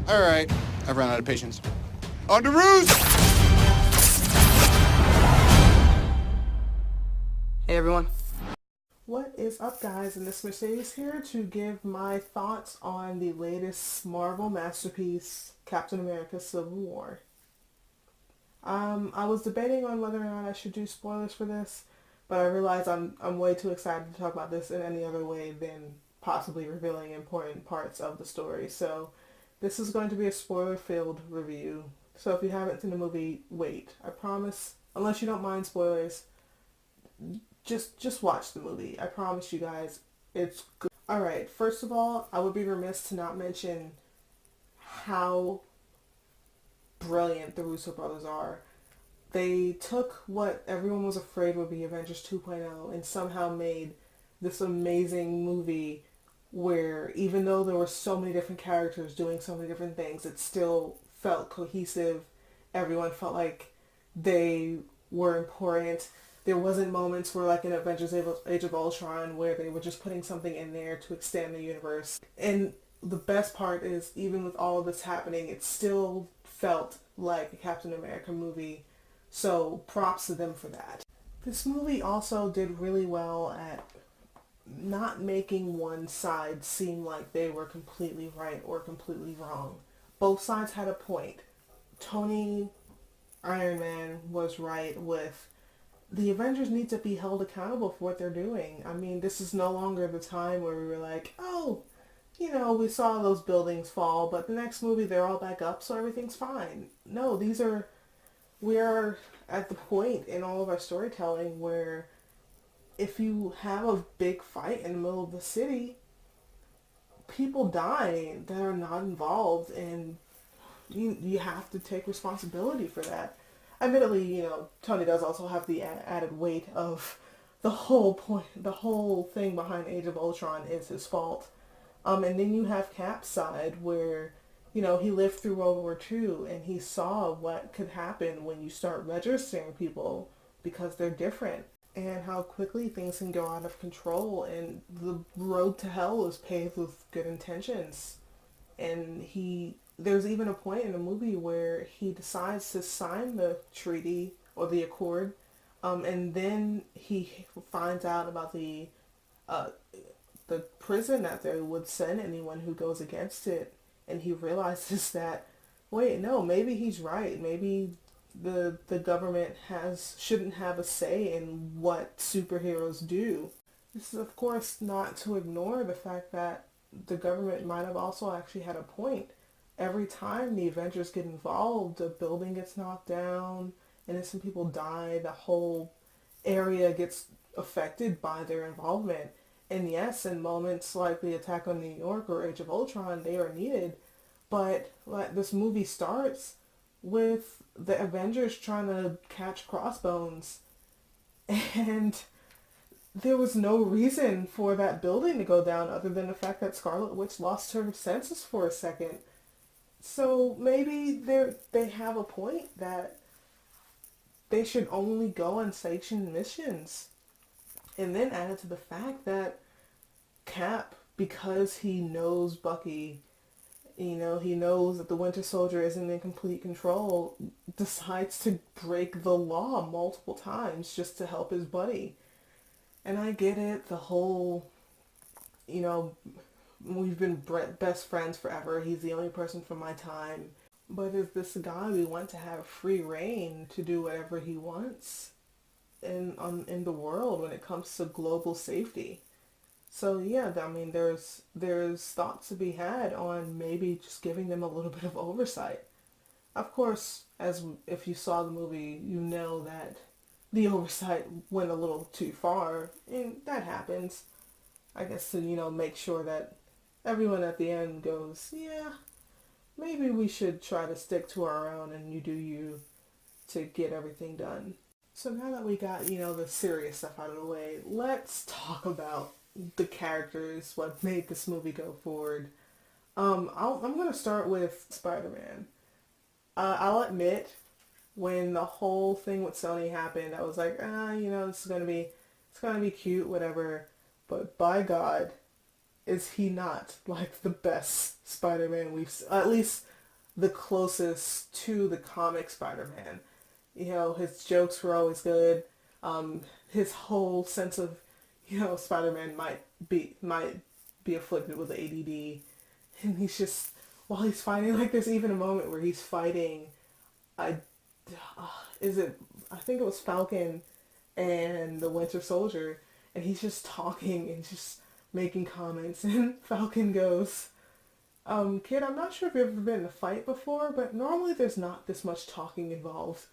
All right, I've run out of patience. On to roost! Hey everyone. What is up, guys? And this Mercedes here to give my thoughts on the latest Marvel masterpiece, Captain America Civil War. I was debating on whether or not I should do spoilers for this, but I realized I'm way too excited to talk about this in any other way than possibly revealing important parts of the story. So this is going to be a spoiler-filled review. So if you haven't seen the movie, wait. I promise, unless you don't mind spoilers, just watch the movie. I promise you guys, it's good. All right. First of all, I would be remiss to not mention how brilliant the Russo brothers are. They took what everyone was afraid would be Avengers 2.0 and somehow made this amazing movie where even though there were so many different characters doing so many different things, it still felt cohesive. Everyone felt like they were important. There wasn't moments where, like in Avengers Age of Ultron, where they were just putting something in there to extend the universe. And the best part is, even with all of this happening, it still felt like a Captain America movie. So props to them for that. This movie also did really well at not making one side seem like they were completely right or completely wrong. Both sides had a point. Tony Iron Man was right with the Avengers need to be held accountable for what they're doing. I mean, this is no longer the time where we were like, oh, we saw those buildings fall, but the next movie they're all back up, so everything's fine. No, we are at the point in all of our storytelling where if you have a big fight in the middle of the city, people die that are not involved, and you have to take responsibility for that. Admittedly, Tony does also have the added weight of the whole point, the whole thing behind Age of Ultron is his fault. And then you have Cap's side where, he lived through World War II and he saw what could happen when you start registering people because they're different and how quickly things can go out of control, and the road to hell is paved with good intentions. And there's even a point in the movie where he decides to sign the treaty or the accord, and then he finds out about uh, the prison that they would send anyone who goes against it, and he realizes that, wait, no, maybe he's right. Maybe the government shouldn't have a say in what superheroes do. This is, of course, not to ignore the fact that the government might have also actually had a point. Every time the Avengers get involved, a building gets knocked down, innocent people die, the whole area gets affected by their involvement. And yes, in moments like the attack on New York or Age of Ultron, they are needed. But like this movie starts with the Avengers trying to catch Crossbones, and there was no reason for that building to go down other than the fact that Scarlet Witch lost her senses for a second. So maybe they have a point that they should only go on sanctioned missions. And then added to the fact that Cap, because he knows Bucky, he knows that the Winter Soldier isn't in complete control, decides to break the law multiple times just to help his buddy. And I get it, the whole, we've been best friends forever, he's the only person from my time. But is this a guy we want to have free reign to do whatever he wants in the world when it comes to global safety? So yeah, I mean, there's thoughts to be had on maybe just giving them a little bit of oversight. Of course, as if you saw the movie, you know that the oversight went a little too far, and that happens. I guess to make sure that everyone at the end goes, yeah, maybe we should try to stick to our own and you do you to get everything done. So now that we got, the serious stuff out of the way, let's talk about the characters, what made this movie go forward. I'm going to start with Spider-Man. I'll admit, when the whole thing with Sony happened, I was like, this is it's going to be cute, whatever. But by God, is he not like the best Spider-Man at least the closest to the comic Spider-Man. You know, his jokes were always good. His whole sense of, Spider-Man might be afflicted with ADD, and he's just, while he's fighting, like there's even a moment where he's fighting, I is it I think it was Falcon and the Winter Soldier, and he's just talking and just making comments, and Falcon goes, kid, I'm not sure if you've ever been in a fight before, but normally there's not this much talking involved.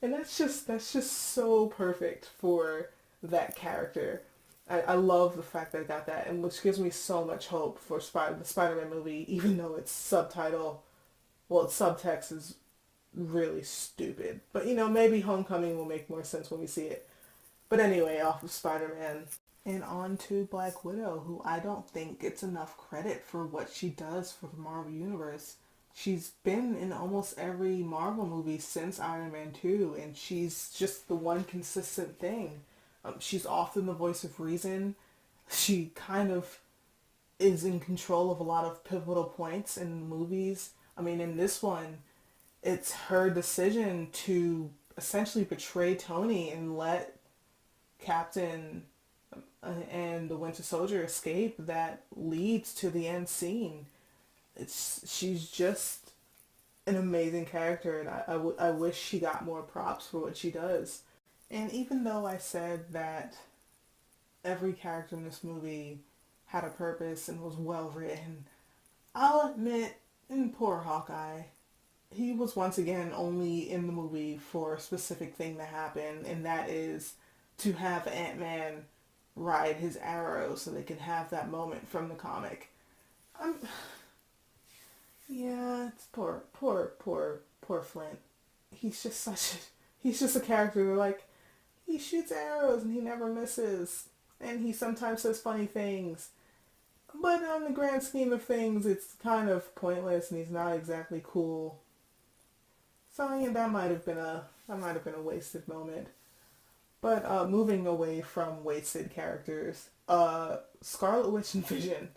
And that's just so perfect for that character. I love the fact that I got that, and which gives me so much hope for the Spider-Man movie, even though its its subtext is really stupid. But maybe Homecoming will make more sense when we see it. But anyway, off of Spider-Man and on to Black Widow, who I don't think gets enough credit for what she does for the Marvel Universe. She's been in almost every Marvel movie since Iron Man 2, and she's just the one consistent thing. She's often the voice of reason. She kind of is in control of a lot of pivotal points in movies. I mean, in this one, it's her decision to essentially betray Tony and let Captain and the Winter Soldier escape that leads to the end scene. She's just an amazing character, and I wish she got more props for what she does. And even though I said that every character in this movie had a purpose and was well written, I'll admit, in poor Hawkeye, he was once again only in the movie for a specific thing to happen, and that is to have Ant-Man ride his arrow so they can have that moment from the comic. Yeah, it's poor Flint. He's just a character like, he shoots arrows and he never misses, and he sometimes says funny things. But on the grand scheme of things, it's kind of pointless, and he's not exactly cool. So yeah, that might have been a wasted moment. But moving away from wasted characters, Scarlet Witch and Vision.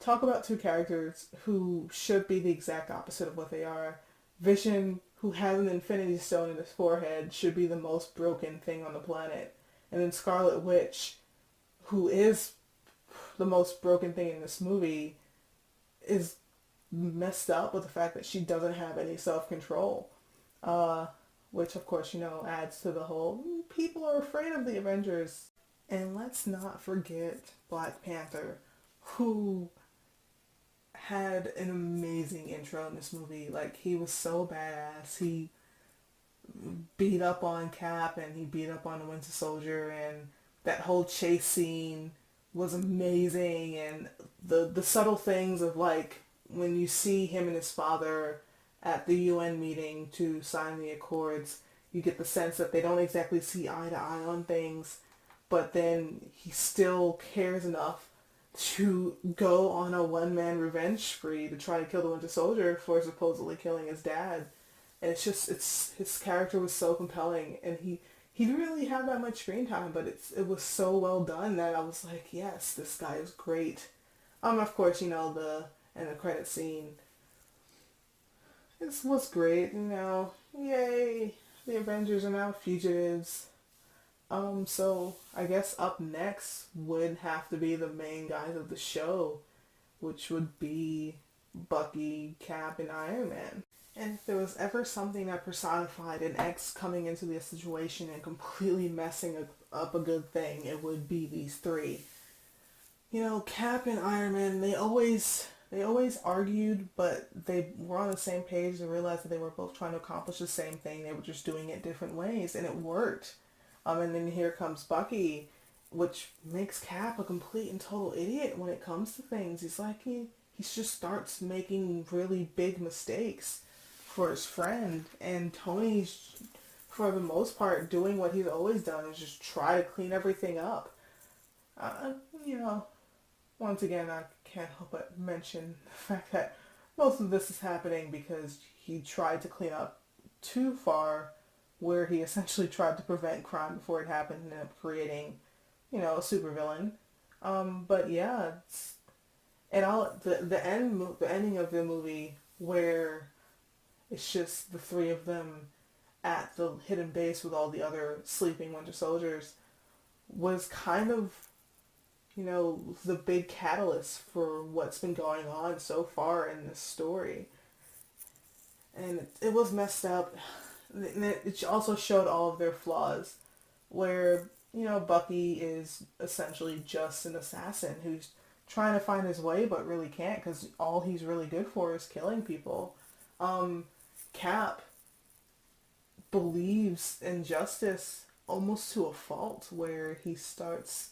Talk about two characters who should be the exact opposite of what they are. Vision, who has an Infinity Stone in his forehead, should be the most broken thing on the planet. And then Scarlet Witch, who is the most broken thing in this movie, is messed up with the fact that she doesn't have any self-control. Which, of course, adds to the whole, people are afraid of the Avengers. And let's not forget Black Panther, who had an amazing intro in this movie. Like, he was so badass. He beat up on Cap, and he beat up on the Winter Soldier, and that whole chase scene was amazing. And the subtle things of, like, when you see him and his father at the UN meeting to sign the accords, you get the sense that they don't exactly see eye to eye on things, but then he still cares enough to go on a one-man revenge spree to try to kill the Winter Soldier for supposedly killing his dad. And his character was so compelling, and he didn't really have that much screen time, but it was so well done that I was like, yes, this guy is great. Of course, the credit scene, this was great, yay, the Avengers are now fugitives. So I guess up next would have to be the main guys of the show, which would be Bucky, Cap, and Iron Man. And if there was ever something that personified an ex coming into this situation and completely messing up a good thing, it would be these three. Cap and Iron Man, they always argued, but they were on the same page and realized that they were both trying to accomplish the same thing. They were just doing it different ways, and it worked. And then here comes Bucky, which makes Cap a complete and total idiot when it comes to things. He's like, he just starts making really big mistakes for his friend, and Tony's, for the most part, doing what he's always done, is just try to clean everything up. Once again, I can't help but mention the fact that most of this is happening because he tried to clean up too far, where he essentially tried to prevent crime before it happened and ended up creating, a supervillain. But yeah, the ending of the movie where It's just the three of them at the hidden base with all the other sleeping Winter Soldiers was kind of, the big catalyst for what's been going on so far in this story. And it was messed up. And it also showed all of their flaws, where, Bucky is essentially just an assassin who's trying to find his way but really can't because all he's really good for is killing people. Cap believes in justice almost to a fault where he starts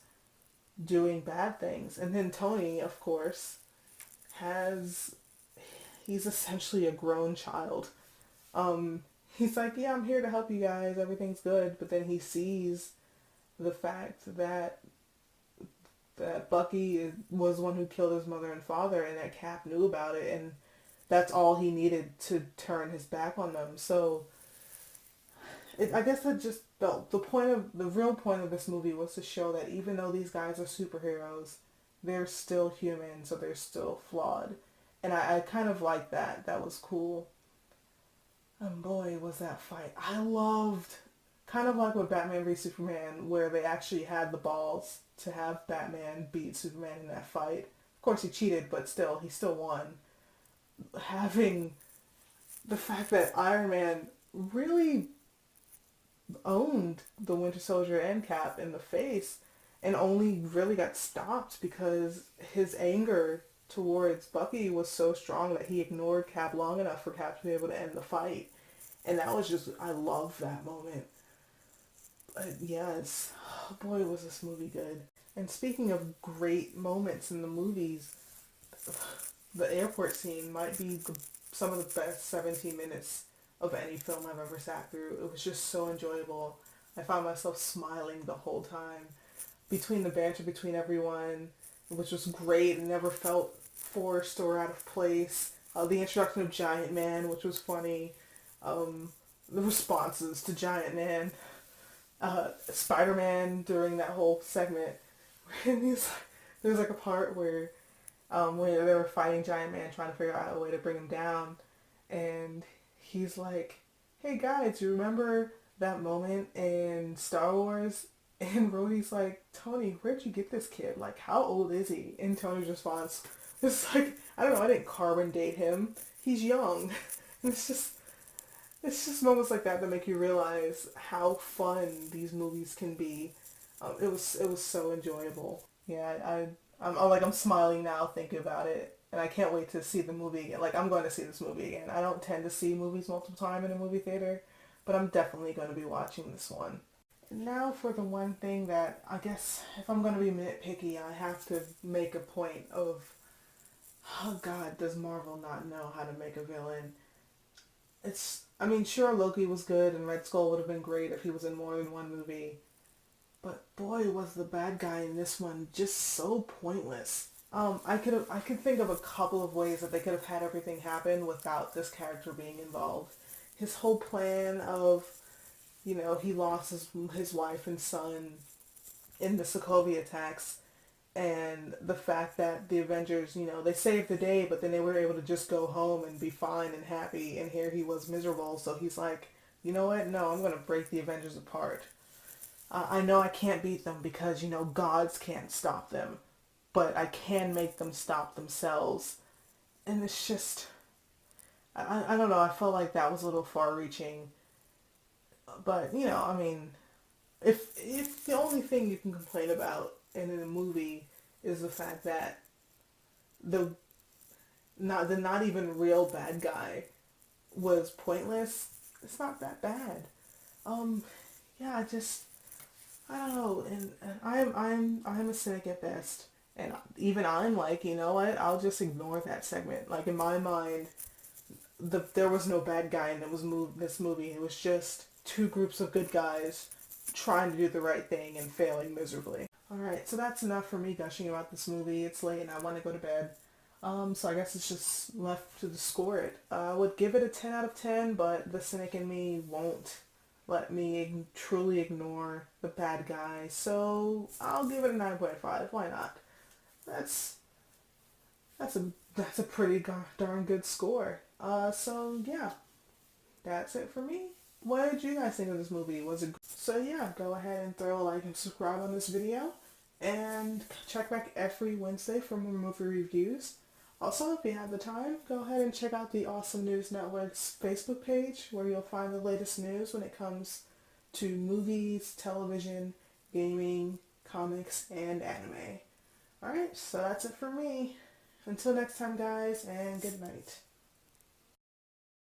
doing bad things. And then Tony, of course, he's essentially a grown child. He's like, yeah, I'm here to help you guys, everything's good. But then he sees the fact that Bucky was the one who killed his mother and father, and that Cap knew about it, and that's all he needed to turn his back on them. So I guess that just the real point of this movie was to show that even though these guys are superheroes, they're still human, so they're still flawed. And I kind of like that. That was cool. And boy, was that fight. I loved, kind of like with Batman v Superman, where they actually had the balls to have Batman beat Superman in that fight. Of course he cheated, but still, he still won. Having the fact that Iron Man really owned the Winter Soldier and Cap in the face and only really got stopped because his anger towards Bucky was so strong that he ignored Cap long enough for Cap to be able to end the fight. And that was just, I love that moment. Yes, oh boy, was this movie good. And speaking of great moments in the movies, the airport scene might be some of the best 17 minutes of any film I've ever sat through. It was just so enjoyable. I found myself smiling the whole time. Between the banter between everyone, which was great and never felt forced or out of place. The introduction of Giant Man, which was funny. The responses to Giant Man. Spider-Man during that whole segment. And there's like a part where they were fighting Giant Man, trying to figure out a way to bring him down. And he's like, hey guys, you remember that moment in Star Wars? And Rhodey's like, Tony, where'd you get this kid? Like, how old is he? And Tony's response is like, I don't know, I didn't carbon date him. He's young. And it's just moments like that make you realize how fun these movies can be. It was so enjoyable. Yeah, I'm smiling now thinking about it, and I can't wait to see the movie again. Like, I'm going to see this movie again. I don't tend to see movies multiple times in a movie theater, but I'm definitely going to be watching this one. And now for the one thing that I guess if I'm going to be nitpicky, I have to make a point of, oh God, does Marvel not know how to make a villain? Sure, Loki was good, and Red Skull would have been great if he was in more than one movie. But boy, was the bad guy in this one just so pointless. I could think of a couple of ways that they could have had everything happen without this character being involved. His whole plan of, he lost his wife and son in the Sokovia attacks, and the fact that the Avengers, they saved the day, but then they were able to just go home and be fine and happy, and here he was miserable, so he's like, you know what, no, I'm going to break the Avengers apart. I know I can't beat them because, gods can't stop them, but I can make them stop themselves. And it's just, I don't know, I felt like that was a little far-reaching. But, if the only thing you can complain about in a movie is the fact that the not even real bad guy was pointless, it's not that bad. Yeah, I don't know, and I'm a cynic at best, and even I'm like, you know what? I'll just ignore that segment. Like, in my mind, there was no bad guy in this movie. It was just two groups of good guys trying to do the right thing and failing miserably. All right, so that's enough for me gushing about this movie. It's late and I want to go to bed. So I guess it's just left to score it. I would give it a 10 out of 10, but the cynic in me won't let me truly ignore the bad guy. So I'll give it a 9.5. Why not? That's a pretty darn good score. So yeah, that's it for me. What did you guys think of this movie? Was it so? Yeah, go ahead and throw a like and subscribe on this video, and check back every Wednesday for more movie reviews. Also, if you have the time, go ahead and check out the Awesome News Network's Facebook page, where you'll find the latest news when it comes to movies, television, gaming, comics, and anime. Alright, so that's it for me. Until next time, guys, and good night.